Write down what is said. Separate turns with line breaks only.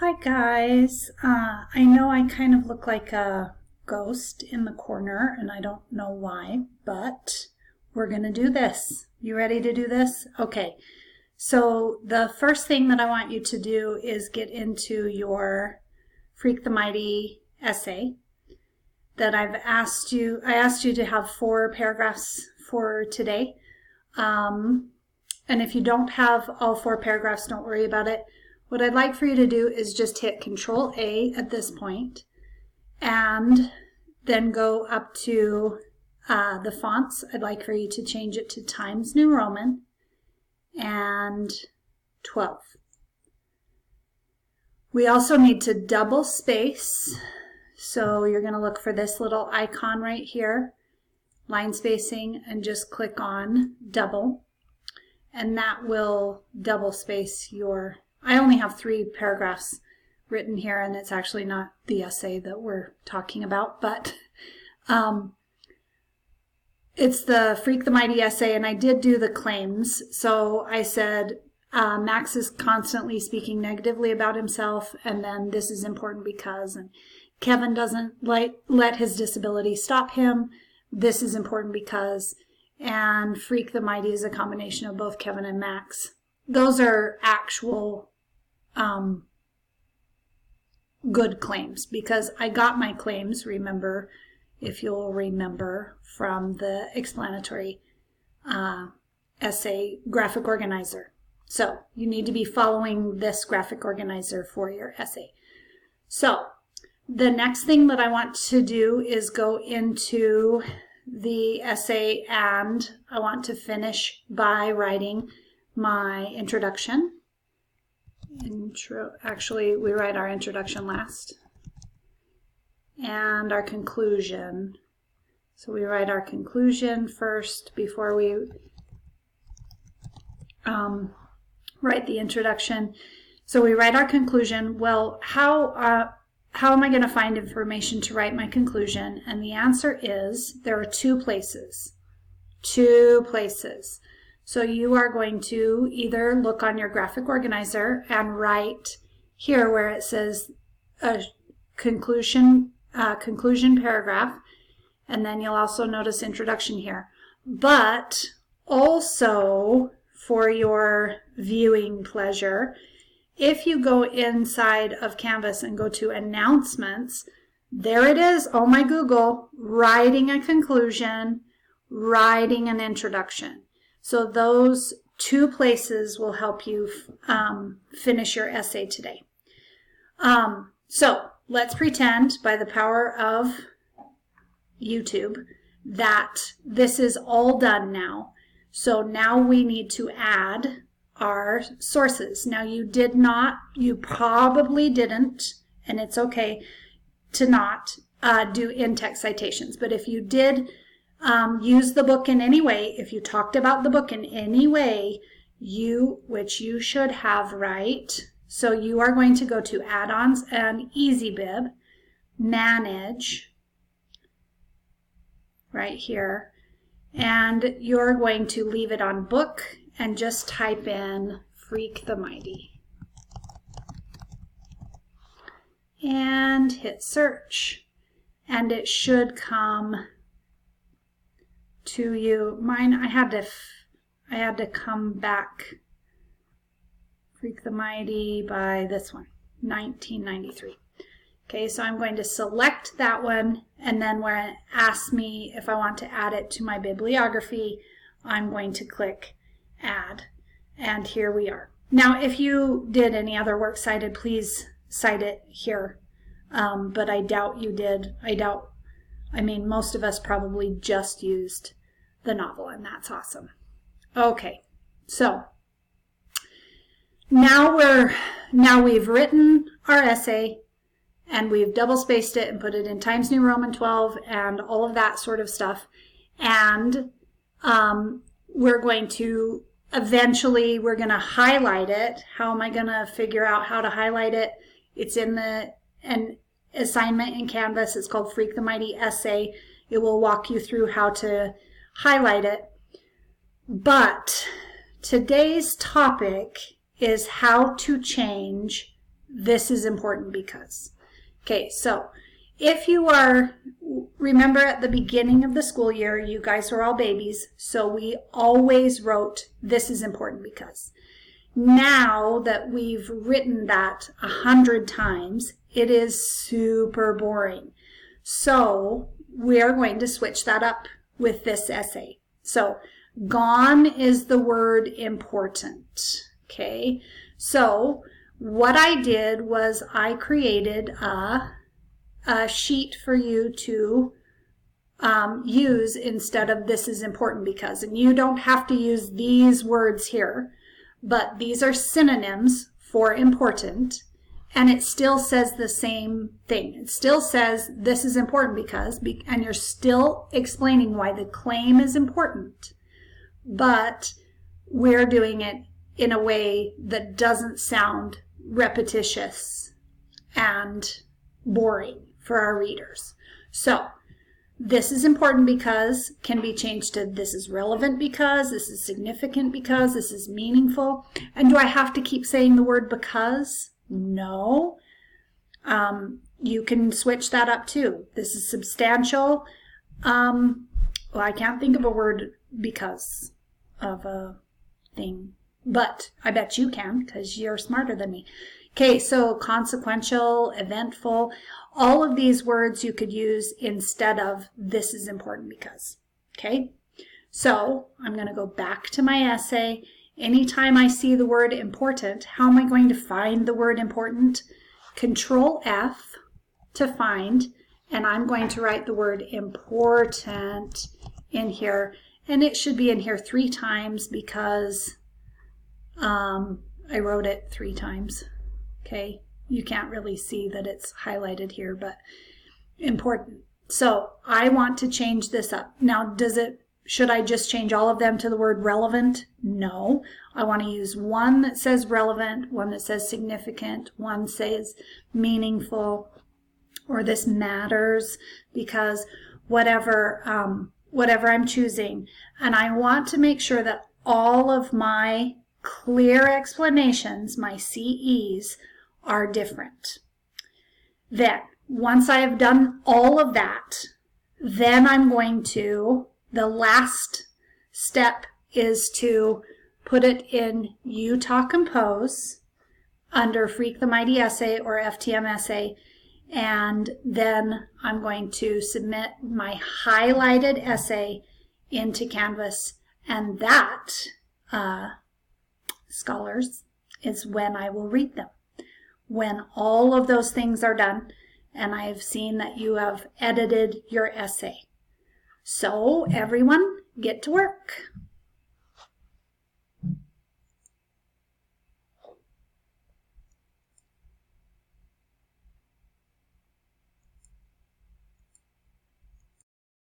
Hi guys, I know I kind of look like a ghost in the corner and I don't know why, but we're going to do this. You ready to do this? Okay, so the first thing that I want you to do is get into your Freak the Mighty essay that I asked you to have 4 paragraphs for today. And if you don't have all 4 paragraphs, don't worry about it. What I'd like for you to do is just hit Control A at this point and then go up to the fonts. I'd like for you to change it to Times New Roman and 12. We also need to double space. So you're going to look for this little icon right here, line spacing, and just click on double. And that will double space your... I only have 3 paragraphs written here, and it's actually not the essay that we're talking about, but it's the Freak the Mighty essay, and I did do the claims. So I said Max is constantly speaking negatively about himself, and then this is important because, and Kevin doesn't let his disability stop him. This is important because, and Freak the Mighty is a combination of both Kevin and Max. Those are actual good claims because I got my claims, remember, if you'll remember, from the explanatory essay graphic organizer. So you need to be following this graphic organizer for your essay. So the next thing that I want to do is go into the essay, and I want to finish by writing my introduction. Actually, we write our introduction last. And our conclusion. So we write our conclusion first before we write the introduction. So we write our conclusion. Well, how am I going to find information to write my conclusion? And the answer is there are 2 places. 2 places. So you are going to either look on your graphic organizer and write here where it says a conclusion paragraph, and then you'll also notice introduction here. But also for your viewing pleasure, if you go inside of Canvas and go to announcements, there it is, oh my Google, writing a conclusion, writing an introduction. So those 2 places will help you finish your essay today. So let's pretend by the power of YouTube that this is all done now. So now we need to add our sources. Now you probably didn't, and it's okay to not do in-text citations, but if you did use the book in any way, if you talked about the book in any way, which you should have, right? So you are going to go to add-ons and EasyBib, manage, right here, and you're going to leave it on book and just type in Freak the Mighty. And hit search, and it should come to you. Mine, I had to come back. Freak the Mighty by this one, 1993. Okay, so I'm going to select that one, and then where it asks me if I want to add it to my bibliography, I'm going to click Add, and here we are. Now, if you did any other works cited, please cite it here, but I doubt you did. I mean, most of us probably just used the novel, and that's awesome. Okay, so now we've written our essay, and we've double spaced it and put it in Times New Roman 12 and all of that sort of stuff. And we're going to highlight it. How am I going to figure out how to highlight it? It's in an assignment in Canvas. It's called Freak the Mighty Essay. It will walk you through how to highlight it. But today's topic is how to change this is important because. Okay, so if you are, remember at the beginning of the school year, you guys were all babies, so we always wrote, this is important because. Now that we've written that 100 times, it is super boring. So we are going to switch that up with this essay. So gone is the word important. Okay, so what I did was I created a sheet for you to use instead of this is important because. And you don't have to use these words here, but these are synonyms for important, and it still says the same thing. It still says this is important because, and you're still explaining why the claim is important, but we're doing it in a way that doesn't sound repetitious and boring for our readers. So this is important because can be changed to this is relevant because, this is significant because, this is meaningful. And do I have to keep saying the word because? No. You can switch that up too. This is substantial. Well, I can't think of a word because of a thing, but I bet you can because you're smarter than me. Okay, so consequential, eventful, all of these words you could use instead of this is important because. Okay, so I'm going to go back to my essay. Anytime I see the word important, how am I going to find the word important? Control F to find, and I'm going to write the word important in here, and it should be in here 3 times because I wrote it 3 times. Okay, you can't really see that it's highlighted here, but important. So I want to change this up. Now, should I just change all of them to the word relevant? No. I want to use one that says relevant, one that says significant, one says meaningful, or this matters because whatever I'm choosing. And I want to make sure that all of my clear explanations, my CEs, are different. Then, once I have done all of that, then I'm going to, the last step is to put it in Utah Compose under Freak the Mighty Essay or FTM Essay, and then I'm going to submit my highlighted essay into Canvas, and that, scholars, is when I will read them. When all of those things are done and I have seen that you have edited your essay. So everyone, get to work.